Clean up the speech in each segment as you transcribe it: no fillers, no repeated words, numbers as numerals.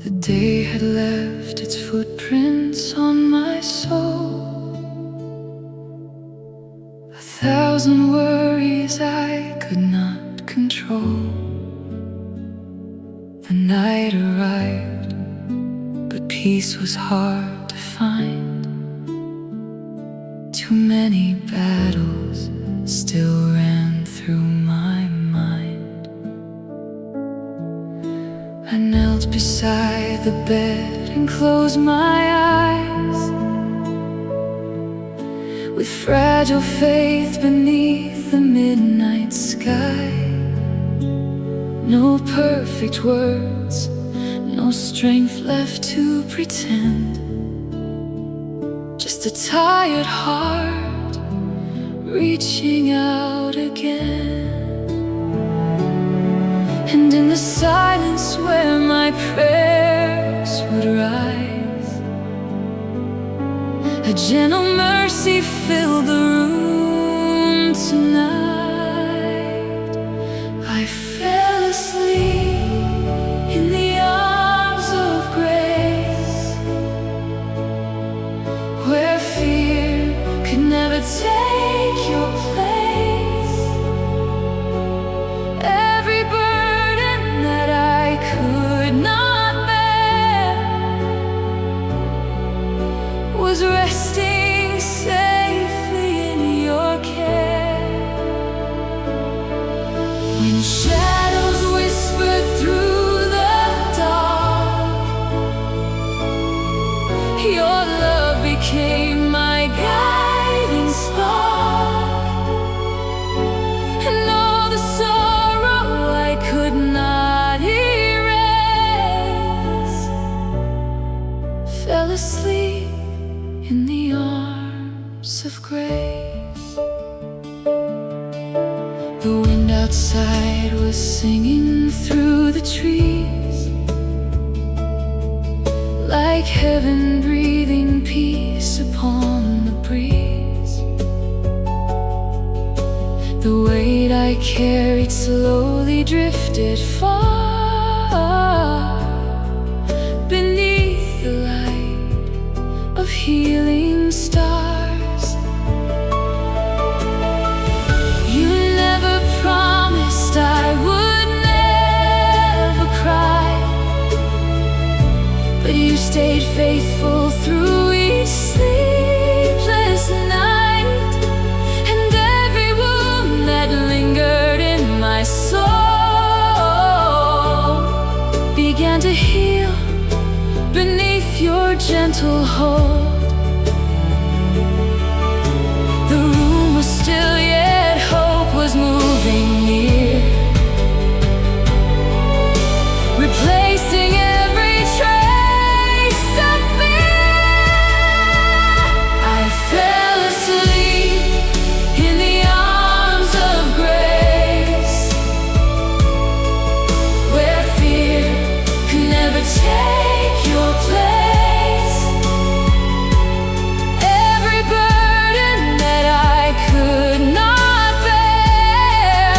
The day had left its footprints on my soul. 1,000 worries I could not control. The night arrived, but peace was hard to find. Too many battles still ran through my mind. I knelt beside the bed and closed my eyes, with fragile faith beneath the midnight sky. No perfect words, no strength left to pretend, just a tired heart reaching out again. And in the silence where my prayers would rise, a gentle mercy filled the room tonight. I fell asleep in the arms of grace, where fear could never take your place. Every burden that I could not bear was resting safely in your care. When shadows whispered through the dark, your love became my guiding spark. And all the sorrow I could not erase fell asleep in the arms of grace. The wind outside was singing through the trees, like heaven breathing peace upon the breeze. The weight I carried slowly drifted far beneath the light of healing stars. You never promised I would never cry, but you stayed faithful through each sleepless night. And every wound that lingered in my soul began to heal beneath your gentle hold. The room was still, yet hope was moving near, replacing every trace of fear. I fell asleep in the arms of grace, where fear could never take your place. Every burden that I could not bear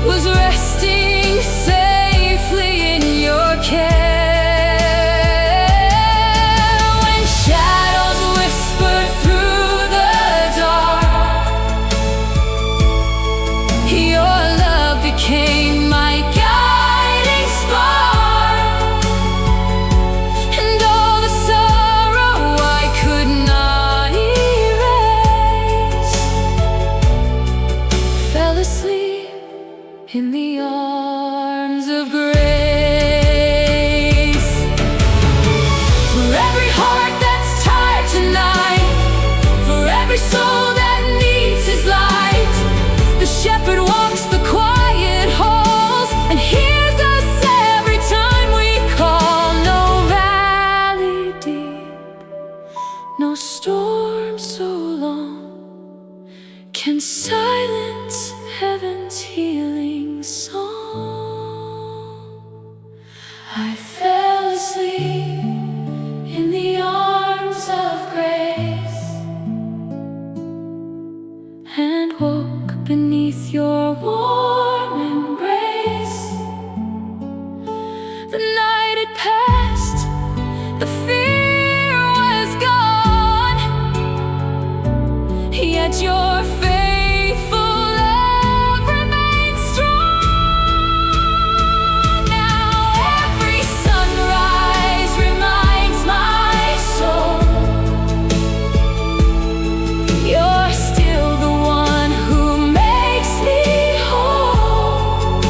was resting safely in your care. When shadows whispered through the dark, your love became my guiding spark. And all the sorrow I could not erase fell asleep in the arms of grace. For every heart that's tired tonight, for every soul that needs his light, the shepherd walks the quiet halls and hears us every time we call. No valley deep, no storm so long can silence heaven's healing song. your faithful love remains strong. Now every sunrise reminds my soul you're still the one who makes me whole,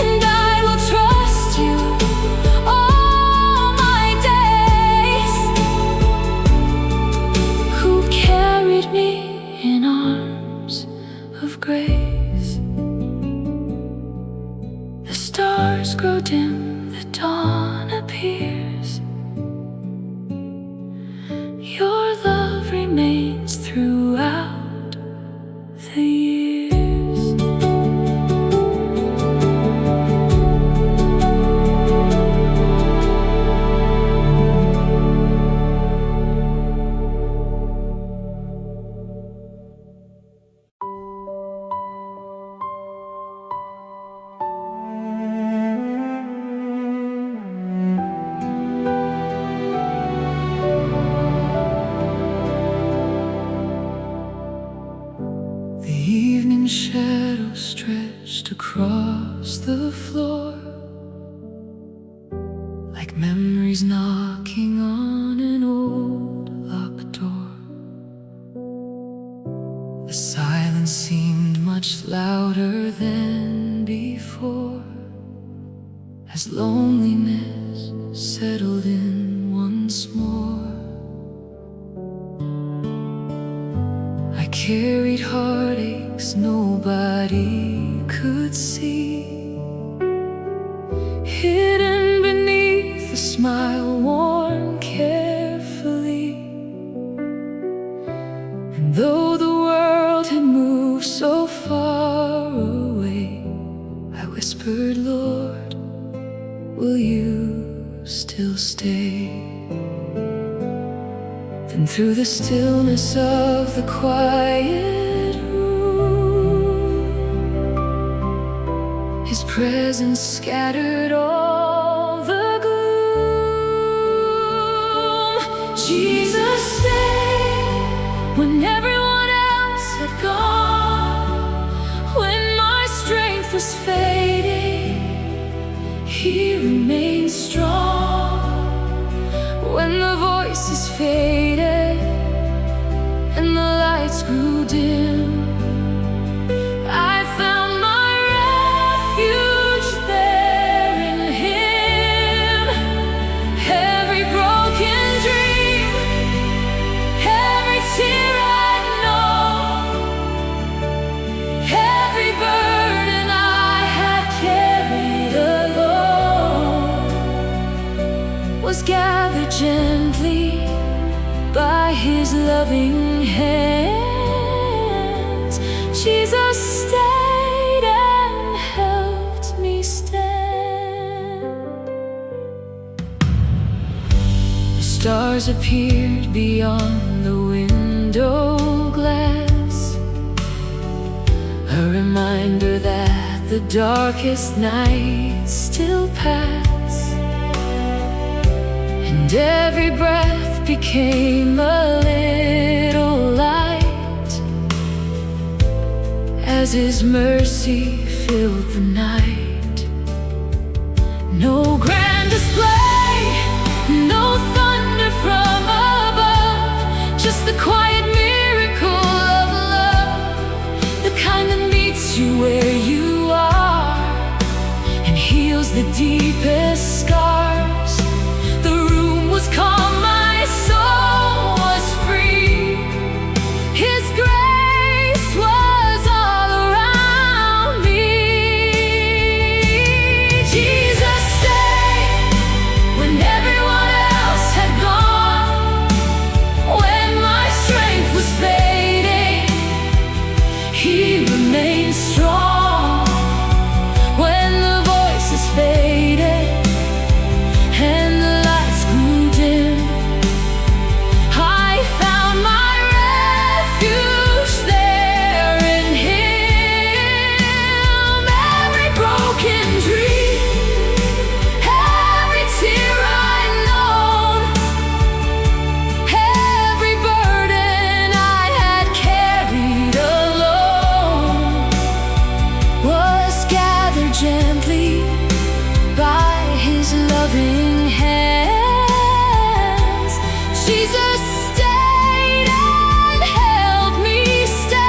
and I will trust you all my days. Who carried me in arms of grace. The stars grow dim, the dawn appears. Your love remains throughout the years. The evening shadow stretched across the floor, like memories knocking on an old locked door. The silence seemed much louder than before, as loneliness settled in once more. I carried heartaches nobody could see, hidden beneath a smile worn carefully. And though the world had moved so far away, I whispered, Lord, will you still stay? Then through the stillness of the quiet room, His presence scattered all the gloom. Jesus stayed when everyone else had gone. When my strength was fading, He remained strong. When the voices faded and the lights grew dim, I found my refuge there in Him. Every broken dream, every tear I know, every burden I had carried alone, was gathered gently by His loving hands. Jesus stayed and helped me stand. The stars appeared beyond the window glass, a reminder that the darkest nights still pass. And every breath became a little light, as His mercy filled the night. No grand display, no thunder from above, just the quiet miracle of love, the kind that meets you where you are and heals the deepest scars. The room was calm, my soul was free. His grace was all around me. Jesus stayed when everyone else had gone. When my strength was fading, He remained strong. When the voices faded gently by his loving hands. Jesus stayed and held me stand.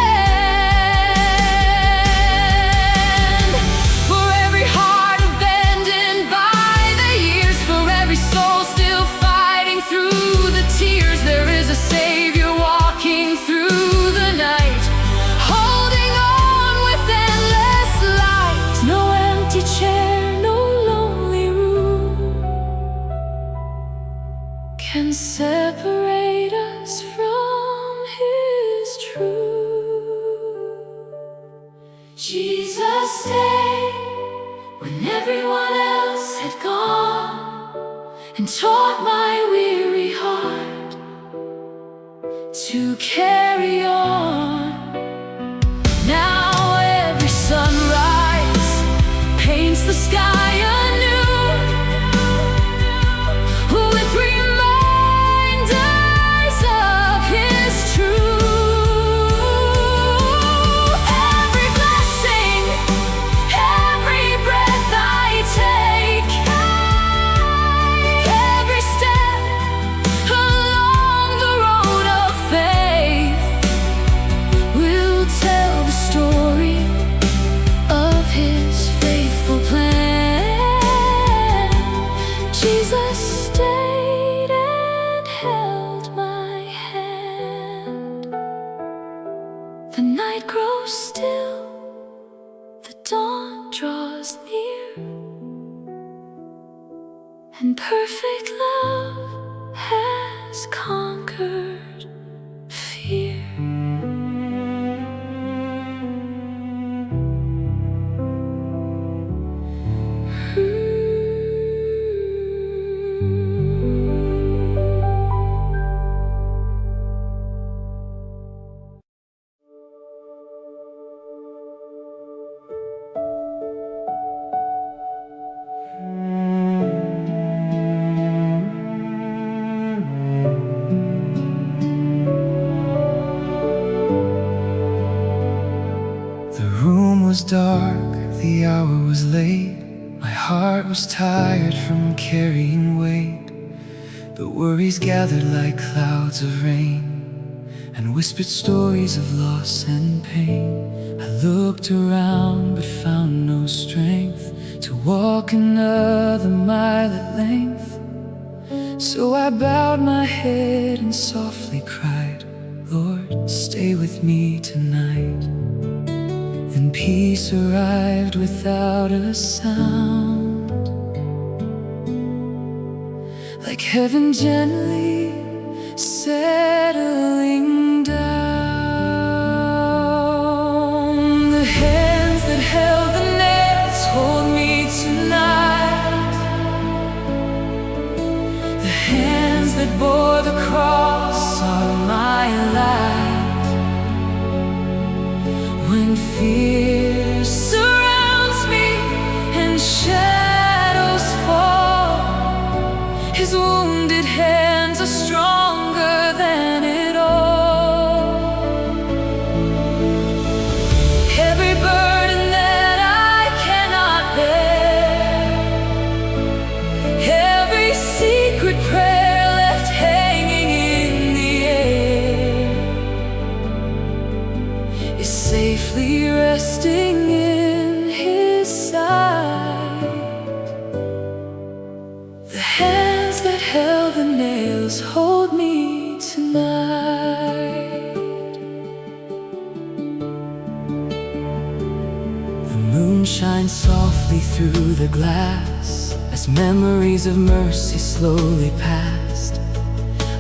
For every heart abandoned by the years, for every soul still fighting through the tears, there is a Savior walking through the night, holding on with endless light. No empty chair, no lonely room can separate us from his truth. Jesus stayed when everyone else had gone, and taught my weary heart to carry on. Now every sunrise paints the sky anew with reminders of his truth. Every blessing, every breath I take, every step along the road of faith will tell the story of his faithful plan. Jesus stayed and held my hand. The night grows still, the dawn draws near, and perfect love has conquered fear. The room was dark, the hour was late. My heart was tired from carrying weight. The worries gathered like clouds of rain, and whispered stories of loss and pain. I looked around but found no strength to walk another mile at length. So I bowed my head and softly cried, Lord, stay with me tonight. Then peace arrived without a sound, like heaven gently settling down. The hands that held the nails hold me tonight. The hands that bore the cross are my light. When fear surrounds me and shadows fall, his wounded hands are stronger than it all. Every burden that I cannot bear, every secret prayer left hanging in the air, is safely resting in his sight. The hands that held the nails hold me tonight. The moon shines softly through the glass as memories of mercy slowly passed.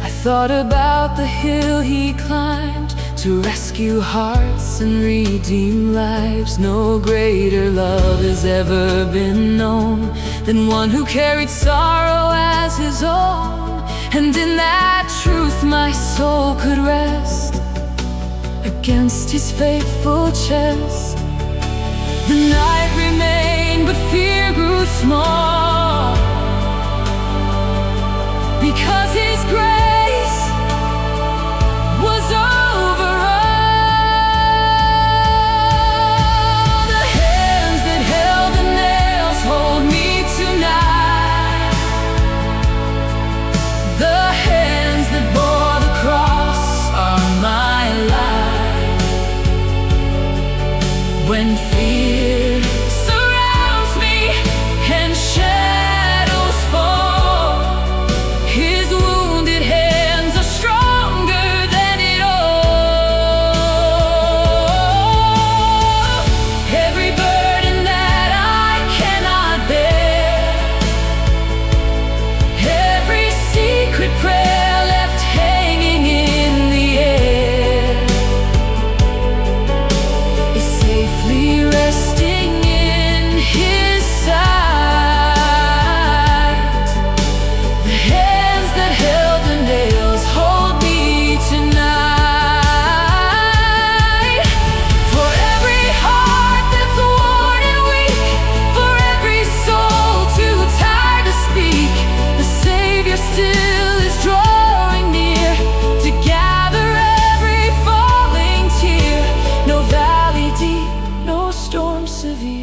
I thought about the hill he climbed to rescue hearts and redeem lives. No greater love has ever been known than one who carried sorrow as his own. And in that truth my soul could rest against his faithful chest. The night remained, but fear grew small, because his grace was over all. The hands that held the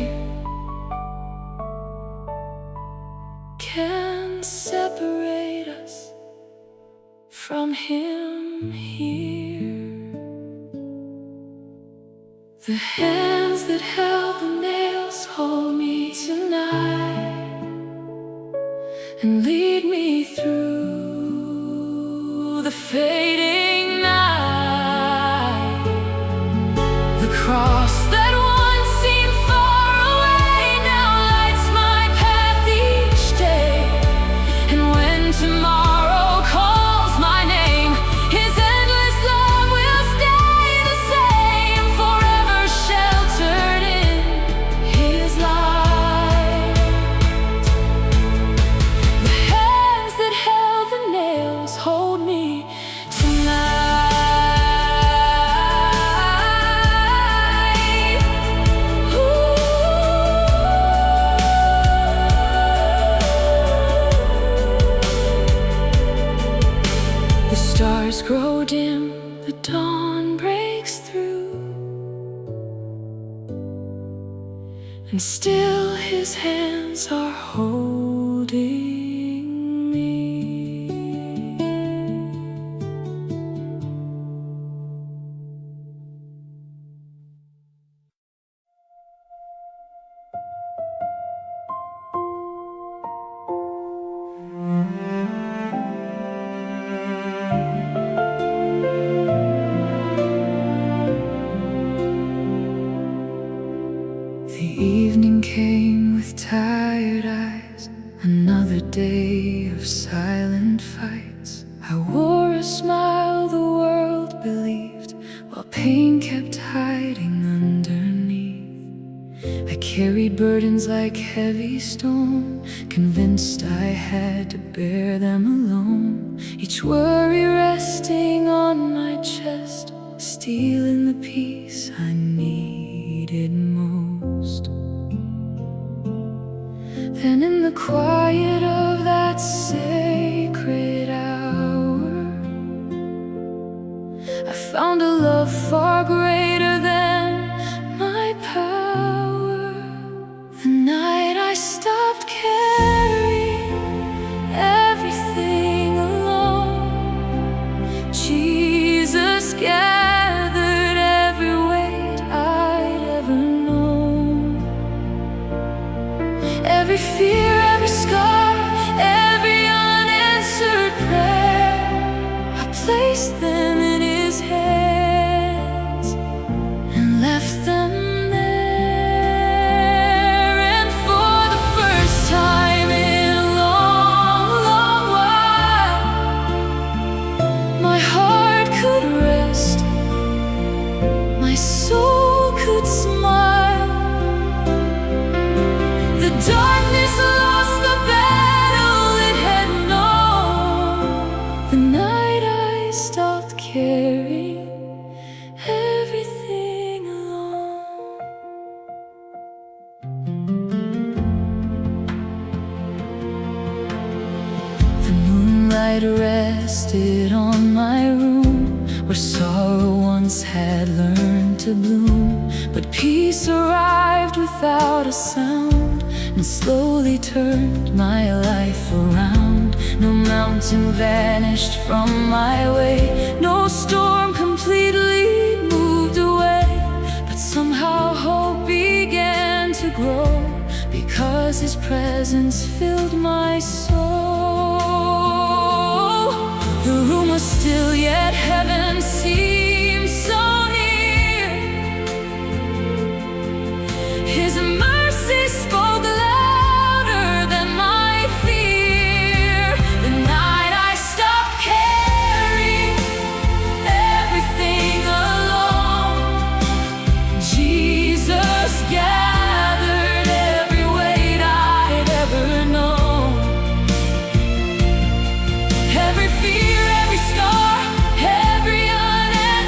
fear can separate us from Him here. The hands that held the nails hold me tonight and lead me through the fading night. The cross that once seemed far away now lights my path each day. And when tomorrow calls my name, His endless love will stay the same, forever sheltered in His light. The hands that held the nails hold me tonight. The stars grow dim, the dawn breaks through, and still His hands are holding me. The evening came with tired eyes, another day of silent fights. I wore a smile the world believed, while pain kept hiding underneath. I carried burdens like heavy stone, convinced I had to bear them alone. Each worry resting on my chest, stealing the peace I needed most. Then in the quiet of that sacred hour, I found a love far greater than my power. The night I stopped carrying everything alone, Jesus gathered every weight I'd ever known. Every fear, every scar, every unanswered prayer, I placed them in His hands and left them there. And for the first time in a long, long while, my heart could rest, my soul could smile. The darkness lost the battle it had known, the night I stopped carrying everything alone. The moonlight rested on my room, where sorrow once had learned to bloom. But peace arrived without a sound and slowly turned my life around. No mountain vanished from my way, no storm completely moved away, but somehow hope began to grow, because His presence filled my soul. The room was still, yet heaven seemed so near. His mercy spoke louder than my fear. The night I stopped carrying everything alone, Jesus gathered every weight I'd ever known. Every fear, every scar, every unanswered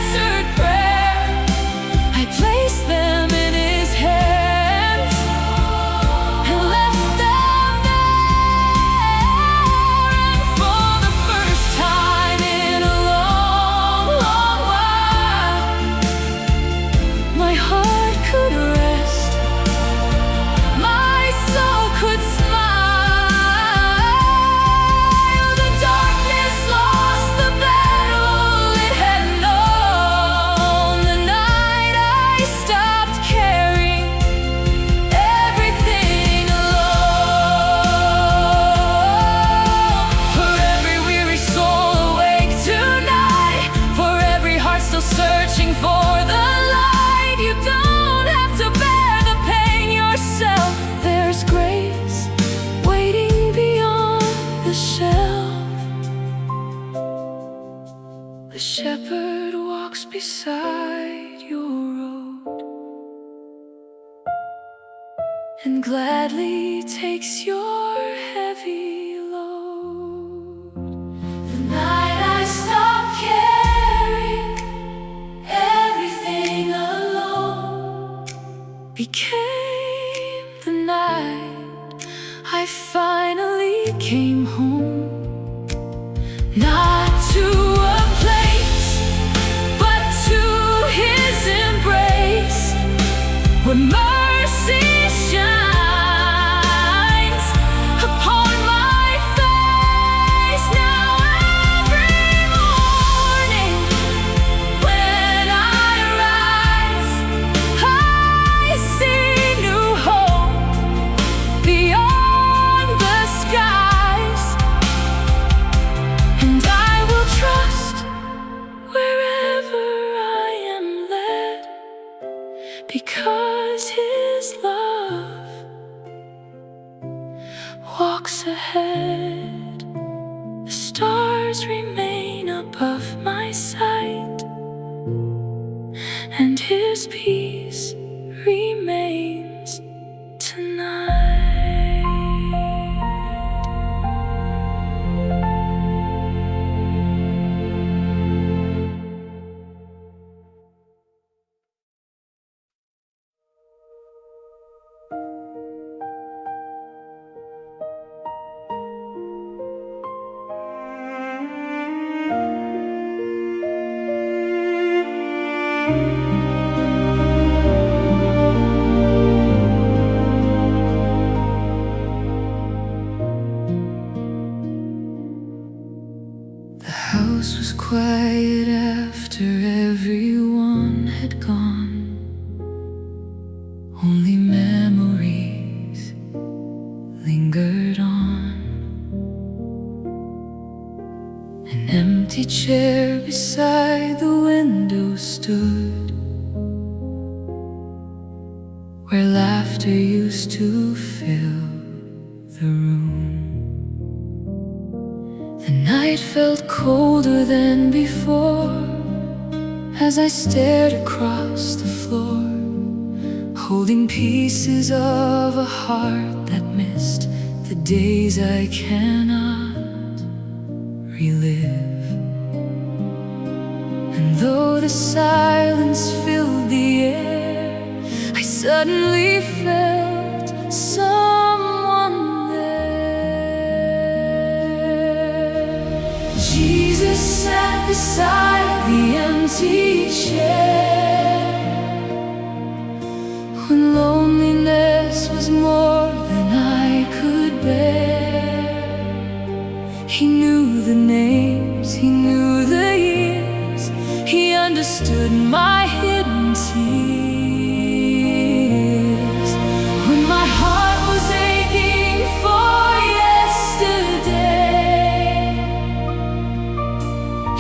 beside your road and gladly takes your heavy load. The night I stopped caring, everything alone became the night I finally came home. Not to a place, but to His embrace, where mercy shines upon my face. Now every morning when I rise, I see new hope beyond the skies. And I will trust wherever I am led, because His love walks ahead. The stars remain above my sight, and His peace remains tonight. The house was quiet after everyone had gone. Only memories lingered on. An empty chair beside the window stood, where laughter used to fill the room. The night felt colder than before as I stared across the floor, holding pieces of a heart that missed the days I cannot relive. And though the silence filled the air, I suddenly felt someone there. Jesus sat beside the empty chair when loneliness was more than I could bear. He knew the names, He knew the years, He understood my hidden tears. When my heart was aching for yesterday,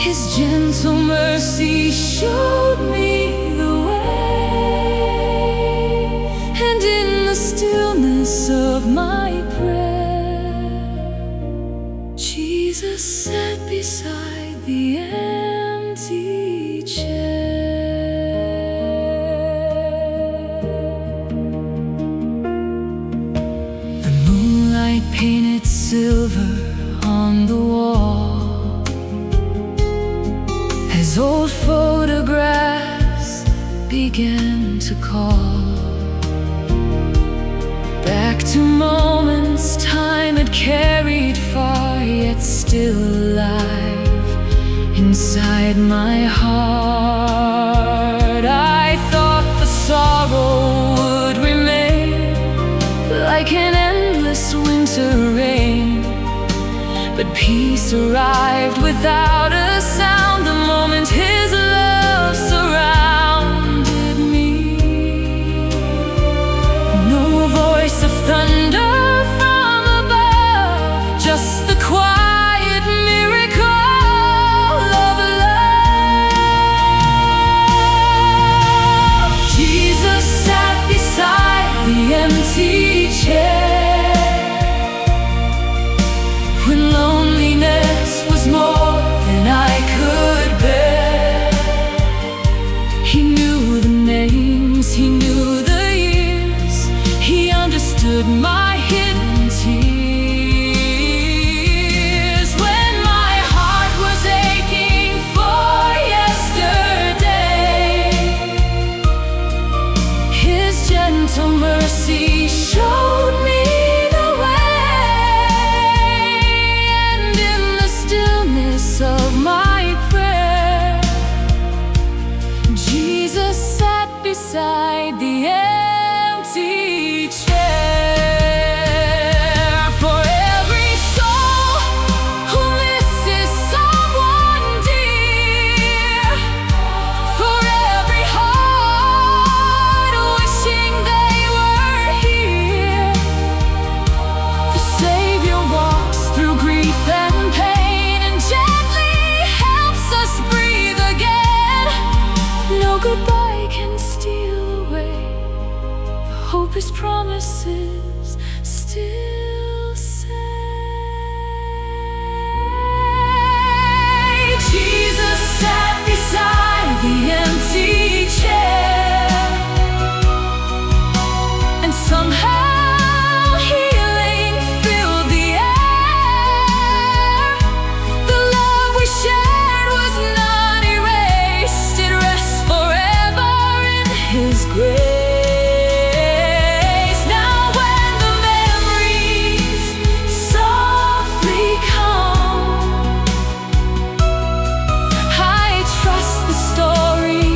His gentle mercy showed me the way. And in the stillness of my prayer, Jesus sat beside the empty chair. The moonlight painted silver on the wall as old photographs began to call back to moments time had carried far, yet still alive inside my heart. I thought the sorrow would remain like an endless winter rain, but peace arrived without a sound the moment His love surrounded me. No voice of thunder from above, just the quiet miracle of love. Jesus sat beside the empty chair when loneliness was more than I could bear. understood my hidden tears. When my heart was aching for yesterday, His gentle mercy showed me the way. And in the stillness of my prayer, Jesus sat beside the empty chair. For every soul who misses someone dear, for every heart wishing they were here, the Savior walks through grief and pain and gently helps us breathe again. No goodbye can steal away the hope His promises still say. Jesus sat beside the empty chair, and somehow healing filled the air. The love we shared was not erased, it rests forever in His grace. Now when the memories softly come, I trust the story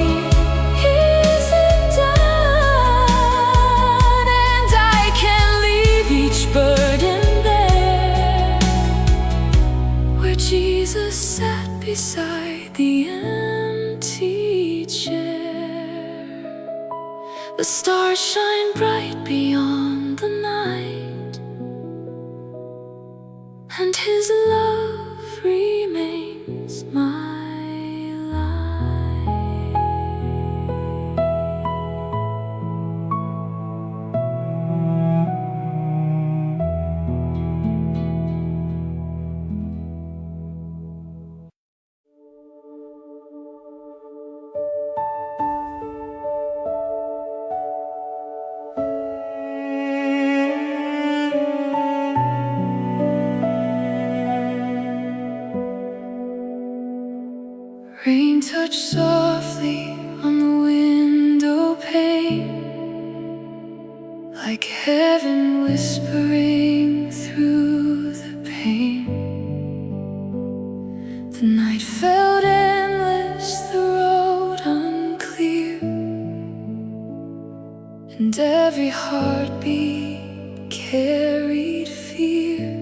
isn't done, and I can leave each burden there, where Jesus sat beside the empty chair. The stars shine bright beyond the night, and His love remains my light. Rain touched softly on the window pane, like heaven whispering through the pain. The night felt endless, the road unclear, and every heartbeat carried fear.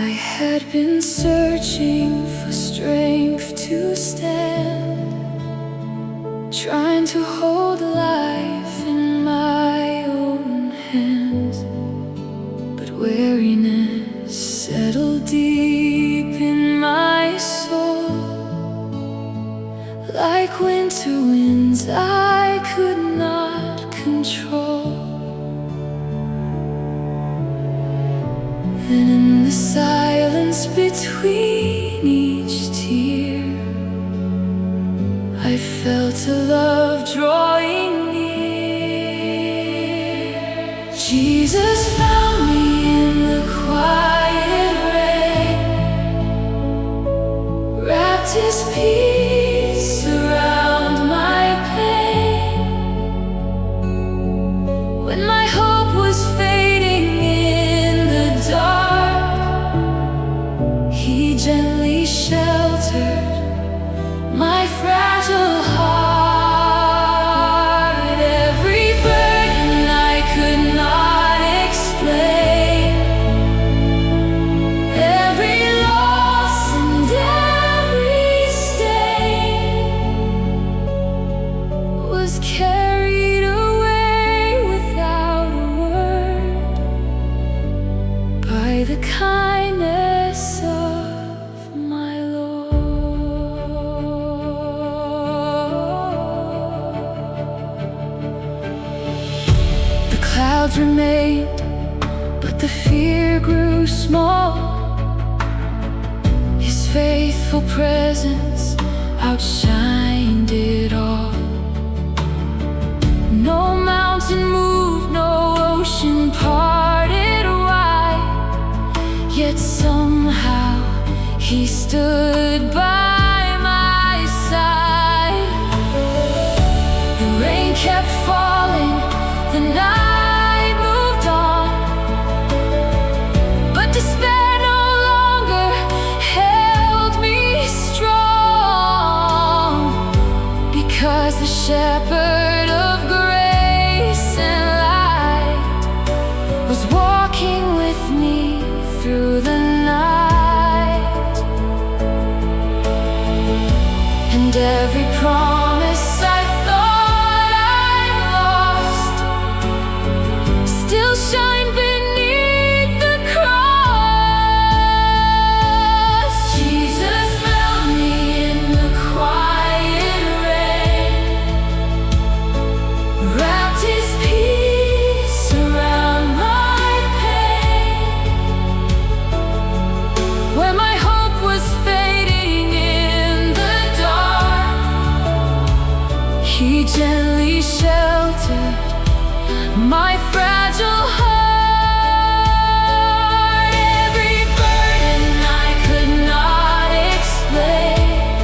I had been searching for strength to stand, trying to hold life in my own hands, but weariness settled deep in my soul. Like winter winds I could not control. Then in the silence between each tear, I felt a love drawing near. Jesus found me in the quiet rain, wrapped His peace around my pain. When my hope was fading in the dark, He gently sheltered my fragile heart. Every burden I could not explain, every loss and every stain was carried away without a word, by the kindness of my Lord. The clouds remained, but the fear grew small. His faithful presence outshined it all. No mountain moved, no He stood by my side. The rain kept falling, the night moved on, but despair no longer held me strong, because the shepherd of grace and light was walking with me through the night. And every promise I thought I'd lost still shine beneath the cross. Jesus found me in the quiet rain, wrapped his peace around my pain. Where my hope was fading in the dark, he gently sheltered my fragile heart. Every burden I could not explain,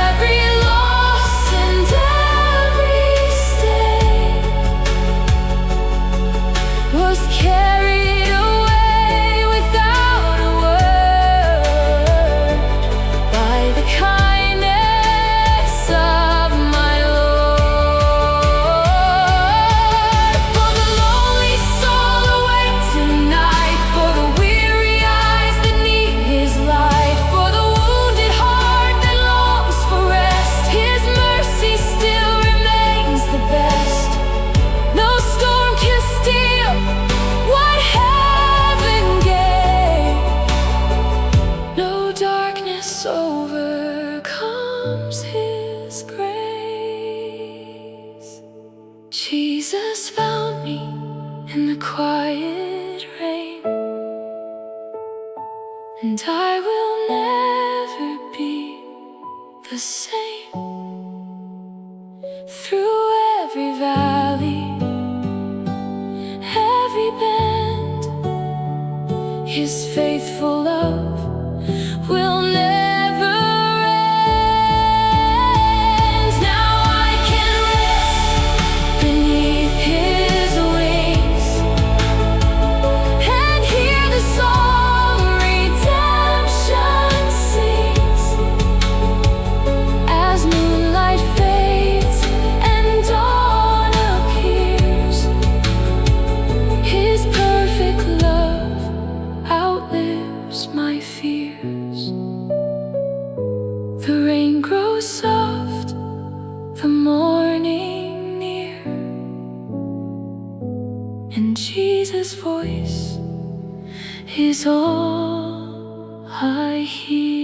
every loss and every stain was carried away without a word by the kindness of my Lord. For the lonely soul awake tonight, for the weary eyes that need his light, for the wounded heart that longs for rest, his mercy still remains the best. No storm can steal what heaven gave, no darkness overcomes his grace. Jesus found me in the quiet rain, and I will never be the same. Through every valley, every bend, his faithful love will never end. Now I can rest beneath his wings and hear the song redemption sings. As moonlight fades and dawn appears, his perfect love outlives my fears. The rain grows soft, the morning near, and Jesus' voice is all I hear.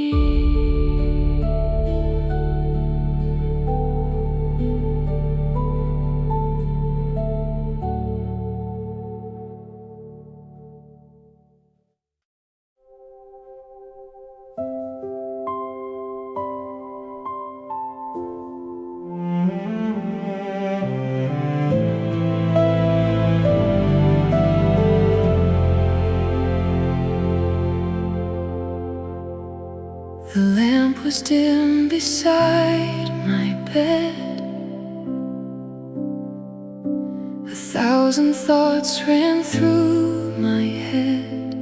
The lamp was dim beside my bed. 1,000 thoughts ran through my head.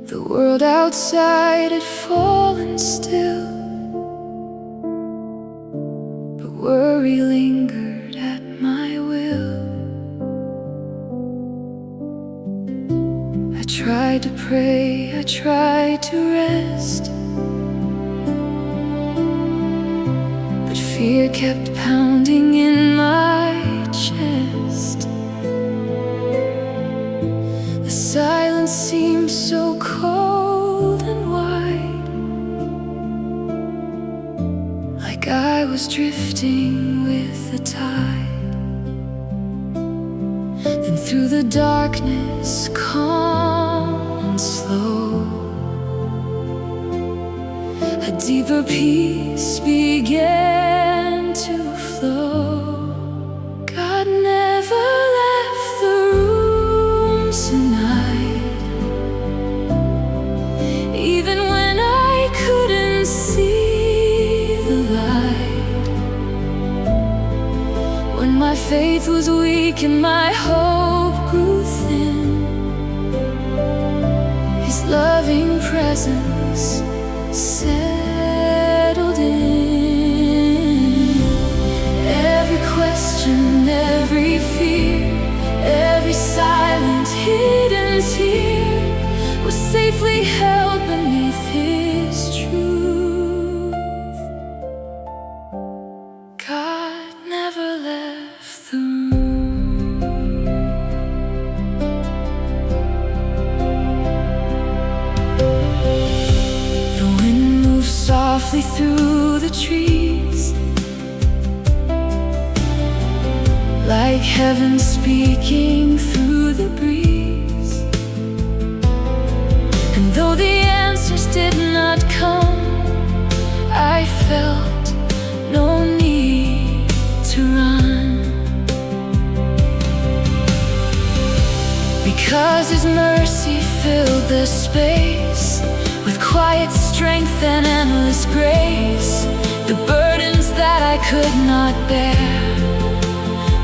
The world outside had fallen still, but worry lingered at my will. I tried to pray, I tried to rest, but fear kept pounding in my chest. The silence seemed so cold and wide, like I was drifting with the tide. Then through the darkness, calm and slow, a deeper peace began to flow. God never left the room tonight. my faith was weak and my hope grew thin, His loving presence settled in. Every question, every fear, every silent hidden tear was safely held beneath His truth. God never left the room. The wind moved softly through the trees, like heaven speaking through the breeze. And though the answers did not come, I felt no need to run, because His mercy filled the space with quiet strength and endless grace. The burdens that I could not bear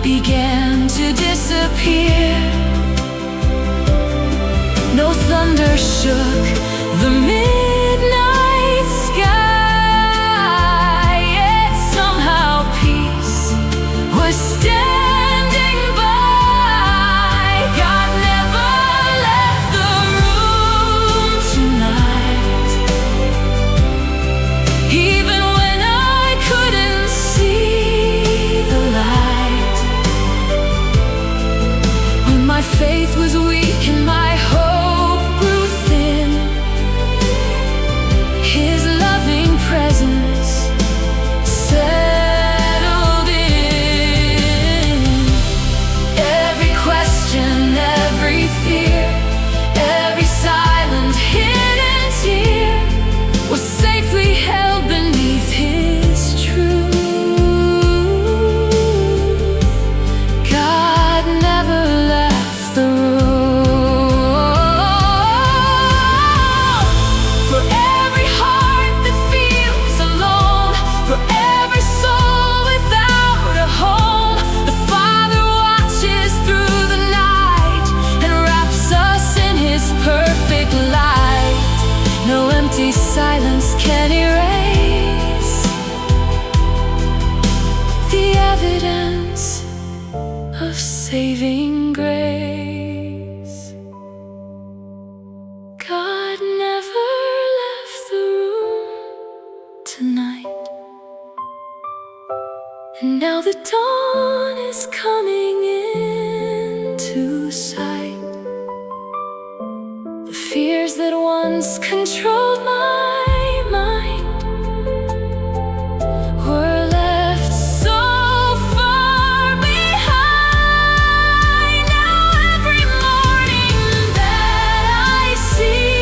began to disappear. No thunder shook the midnight sky, yet somehow peace was standing by. God never left the room tonight, even when I couldn't see the light. When my faith was weak and my hope grew thin, His loving presence settled in. Every question, every fear, every silent hidden tear was safely held beneath His truth. God never left the room. For every heart that feels alone, for every soul without a home, the Father watches through the night and wraps us in His perfect light. No empty silence can erase the evidence of saving grace. God never left the room tonight, and now the dawn is coming into sight. The fears that once controlled my mind were left so far behind. Now every morning that I see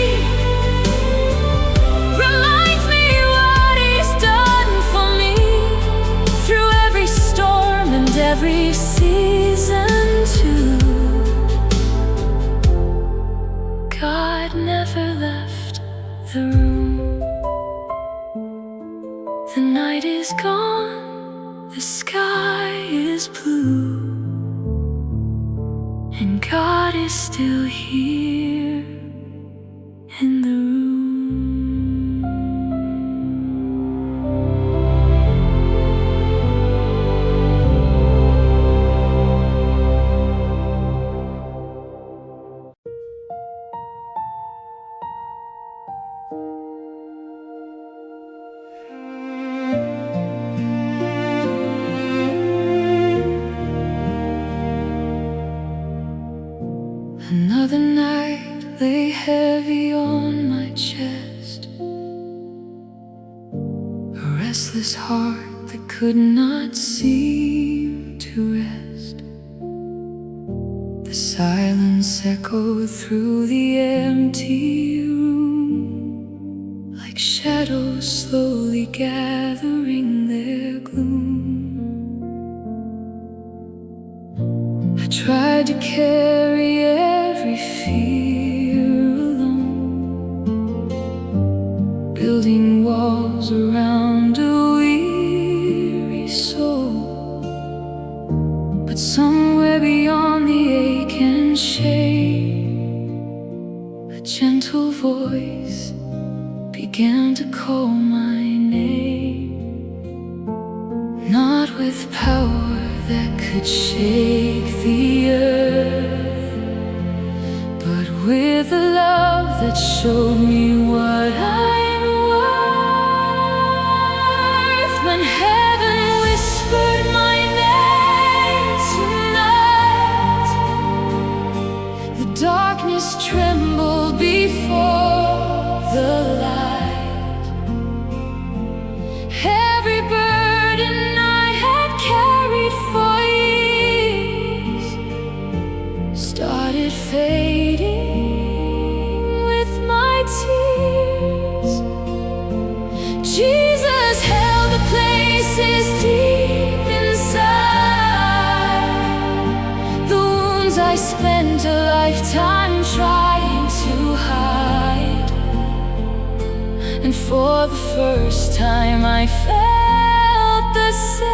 reminds me what He's done for me, through every storm and every season too. God never left the room. The night is gone, the sky is blue, and God is still here in the room. Another night lay heavy on my chest, a restless heart that could not seem to rest. The silence echoed through the empty room, like shadows slowly gathering their gloom. I tried to carry every fear alone, building walls around a weary soul. But somewhere beyond the ache and shame, a gentle voice began to call my name. Not with power that could shake the earth, but with a love that showed me what I'm worth. When heaven whispered my name tonight, the darkness trembled before the light. Every burden I had carried for years started fading with my tears. Jesus held the places deep inside, the wounds I spent a lifetime trying to hide. And for the first time I felt the same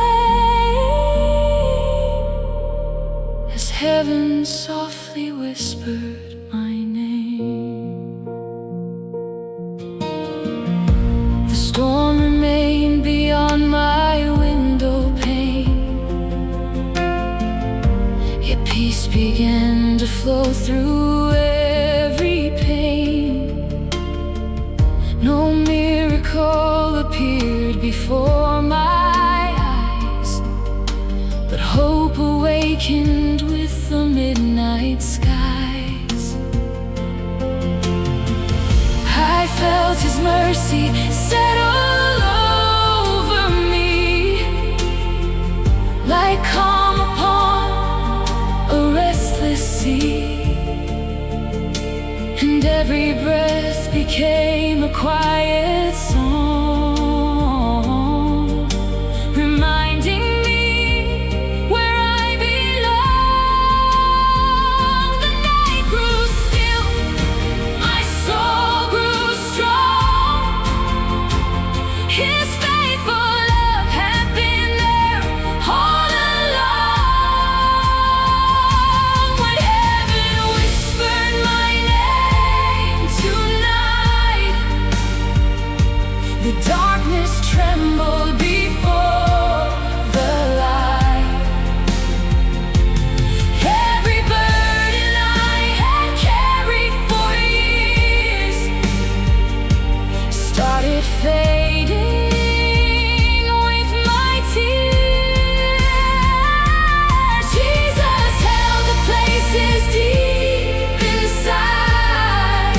as heaven softly whispered my name. The storm remained beyond my window pane, yet peace began to flow through every pain. No miracle appeared before my eyes, but hope awakened with the midnight skies. I felt His mercy settle over me, like calm upon a restless sea. And every breath became a quiet song, reminding me where I belong. The night grew still, my soul grew strong. His faithful love had been there all along. When heaven whispered my name tonight, the darkness trembled before the light. Every burden I had carried for years started fading with my tears. Jesus held the places deep inside,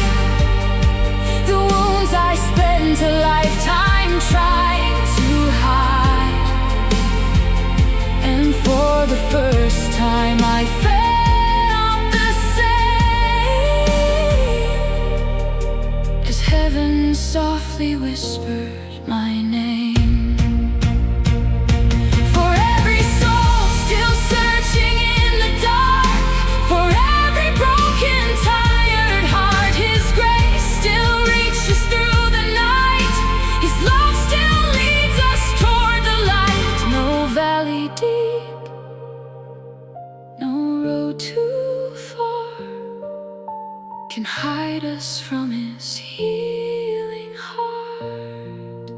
the wounds I spent a lifetime trying to hide. And for the first time I felt the same as heaven softly whispered my name. For every soul still searching in the dark, for every broken, tired heart, His grace still reaches through the night. His love still leads us toward the light. No valley deep, no road too far can hide us from His healing heart.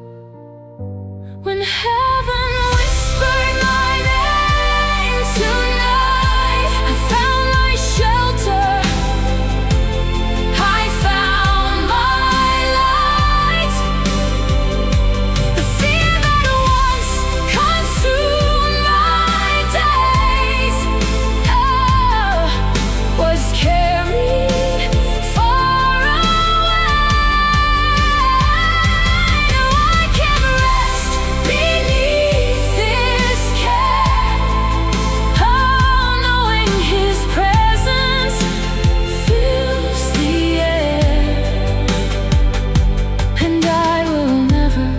When heaven whispered my name tonight, I found my shelter, I found my light. The fear that once consumed my days was carried far away. Now I can rest beneath His care, knowing His presence fills the air. And I will never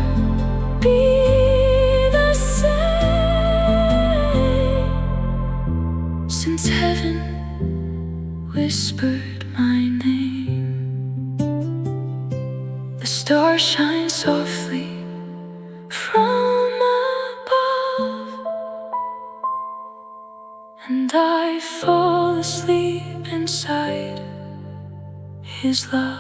be the same since heaven whispered my name. The stars shine softly from above, and I fall asleep inside His love.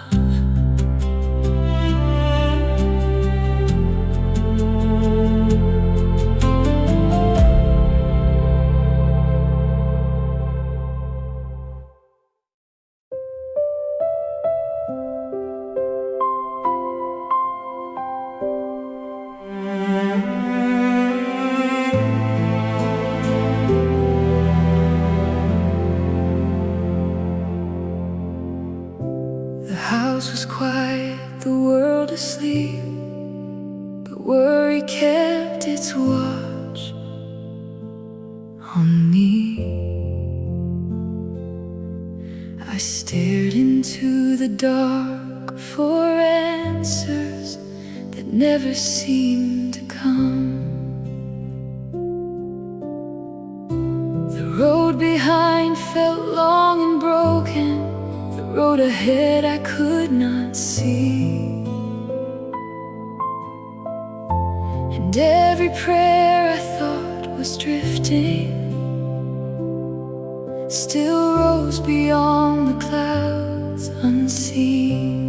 The house was quiet, the world asleep, but worry kept its watch on me. I stared into the dark for answers that never seemed to come. The road behind felt long and broken, the road ahead I could not see. And every prayer I thought was drifting still rose beyond the clouds unseen.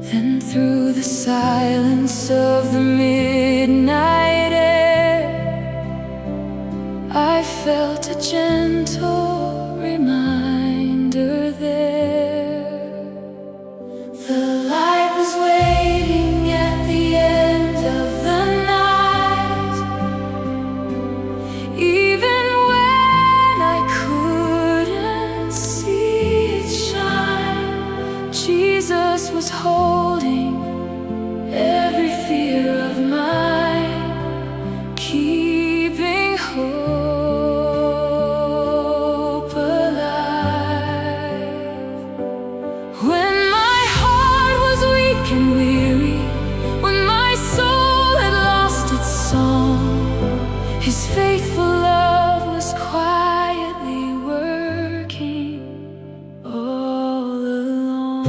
Then through the silence of the midnight air, I felt a gentle reminder there. The light was waiting at the end of the night, even when I couldn't see it shine. Jesus was holding every fear of mine, keeping hope alive. When my heart was weak and weary, when my soul had lost its song, His faithful love was quietly working all along.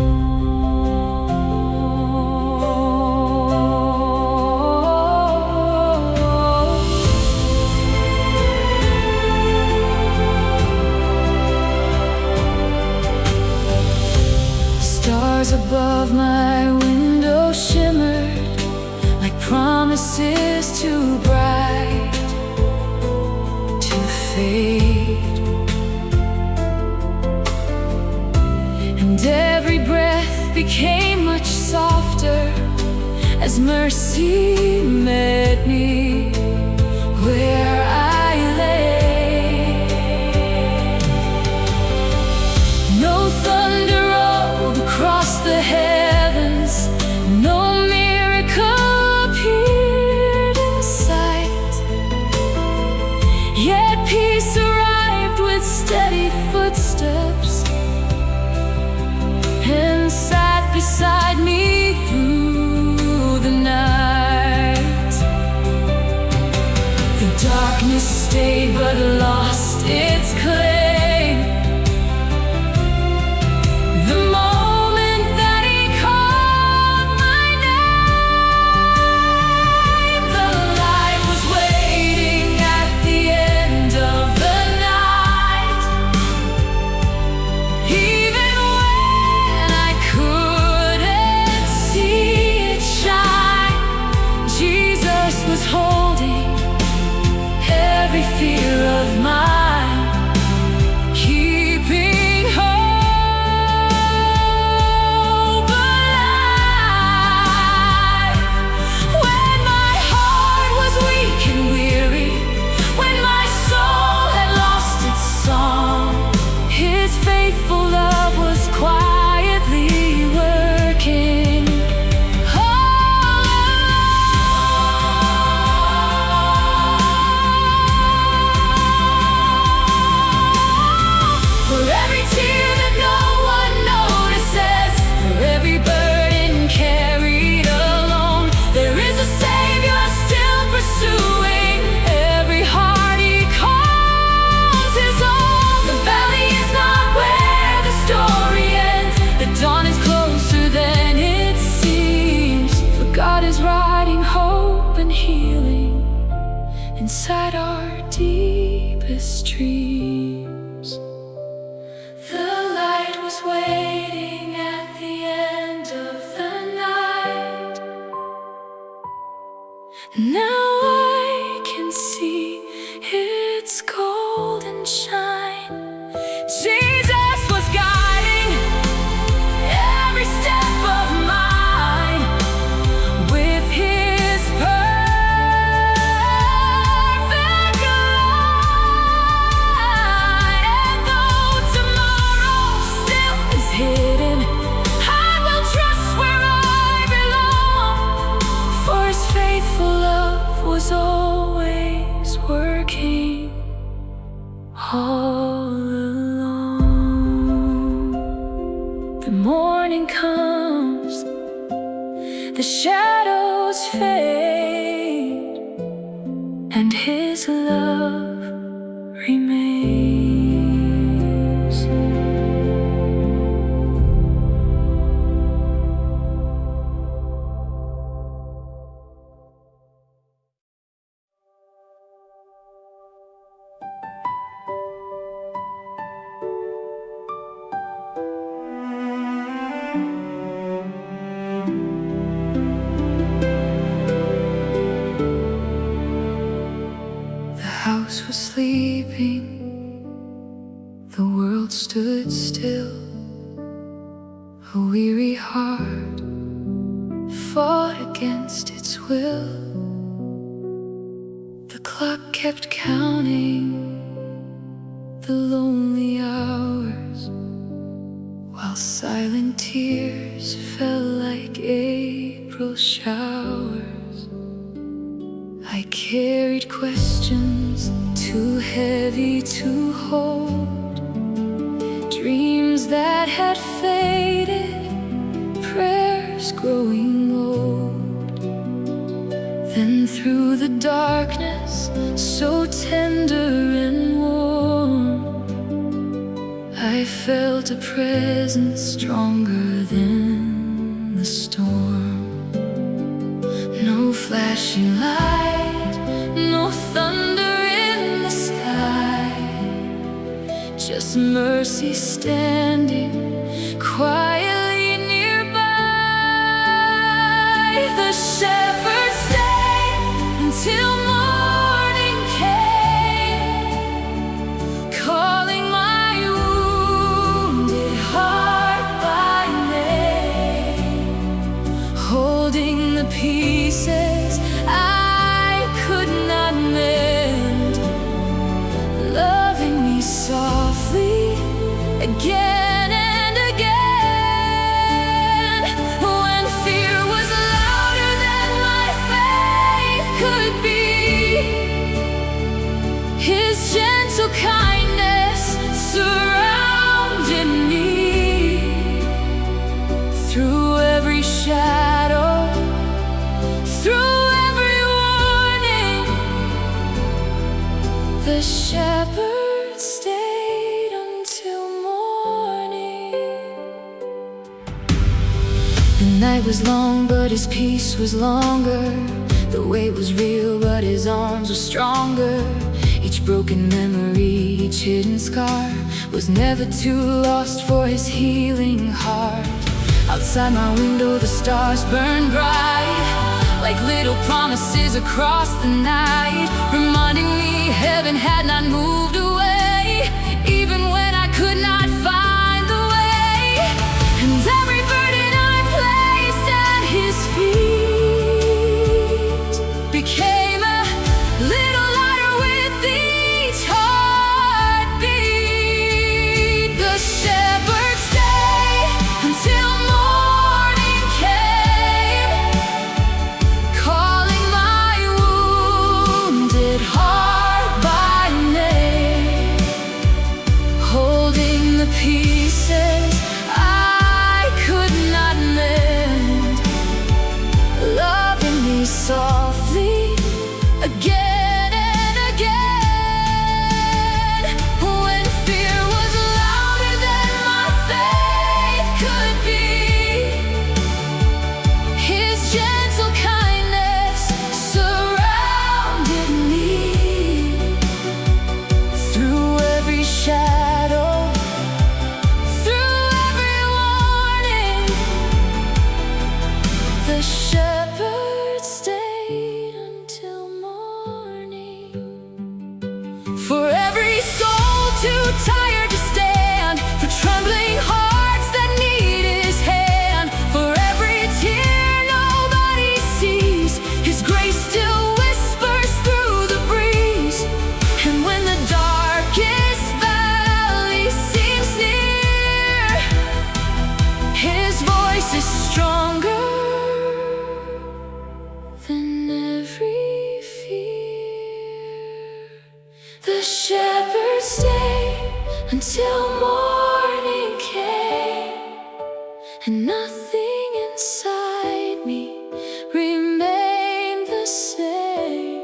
Stars above my window shimmered like promises too bright to fade, and every breath became much softer as mercy met me where I lay. No thunder rolled across the heavens, no miracle appeared in sight, yet peace arrived with steady footsteps and sat beside me through the night. The darkness stayed but lost its claim. The moment that He called my name, the light was waiting at the end of the night, even when I couldn't see it shine. Jesus was holding every fear of mine, keeping hope alive. When my heart was weak and weary, when my soul had lost its song, His faithful love was quietly working all along. wildest dreams. The light was waiting at the end of the night. Now I can see its golden shine. Jesus was guiding every step of mine with His perfect light. And though tomorrow still is hidden, I will trust where I belong, for His faithful love was always working all along. The morning comes, the shadows fade, and His love remains. The house was sleeping, the world stood still. A weary heart fought against its will. The clock kept counting the lonely hours, while silent tears fell like April showers. I carried questions too heavy to hold, dreams that had faded, prayers growing old. Then through the darkness, so tender and warm, I felt a presence stronger than the storm. No flashing light, no thunder in the sky, just mercy standing quietly nearby. The shepherd stayed until morning came, calling my wounded heart by name, holding the pieces I could not mend, loving me softly again and again. When fear was louder than my faith could be, His gentle kindness surrounded me. Through every shadow, through every warning, the shepherd stayed until morning. The night was long, but His peace was longer. The weight was real, but His arms were stronger. Each broken memory, each hidden scar was never too lost for His healing heart. Outside my window, the stars burned bright, like little promises across the night, reminding me heaven had not moved away, even when I could not find the way. And every burden I placed at His feet became a little lighter with each heartbeat. The shepherd stayed until morning came, calling my wounded heart by name. too tired to stand, for trembling hearts that need His hand. For every tear nobody sees, His grace still whispers through the breeze. And when the darkest valley seems near, His voice is stronger than every fear. The shepherd stayed until morning came, and nothing inside me remained the same.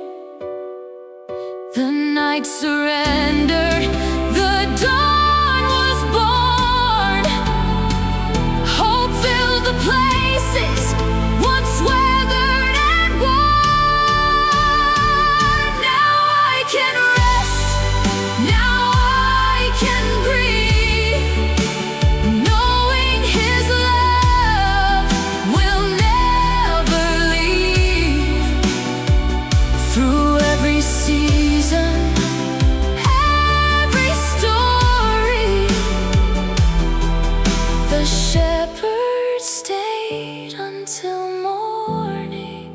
The night surrendered, the dawn was born. Hope filled the places once weathered and worn. Now I can rest, now I can breathe, knowing His love will never leave. Through every season, every story, the shepherd stayed until morning.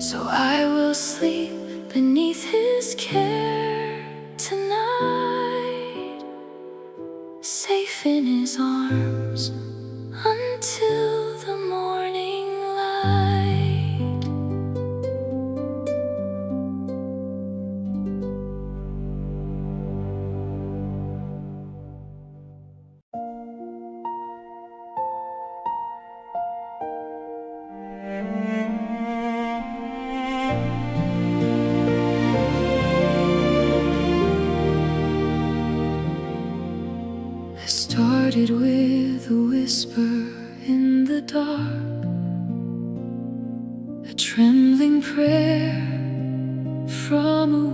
So I will sleep beneath His care tonight, safe in His arms until the morning light. I started with a whisper in the dark, a trembling prayer from a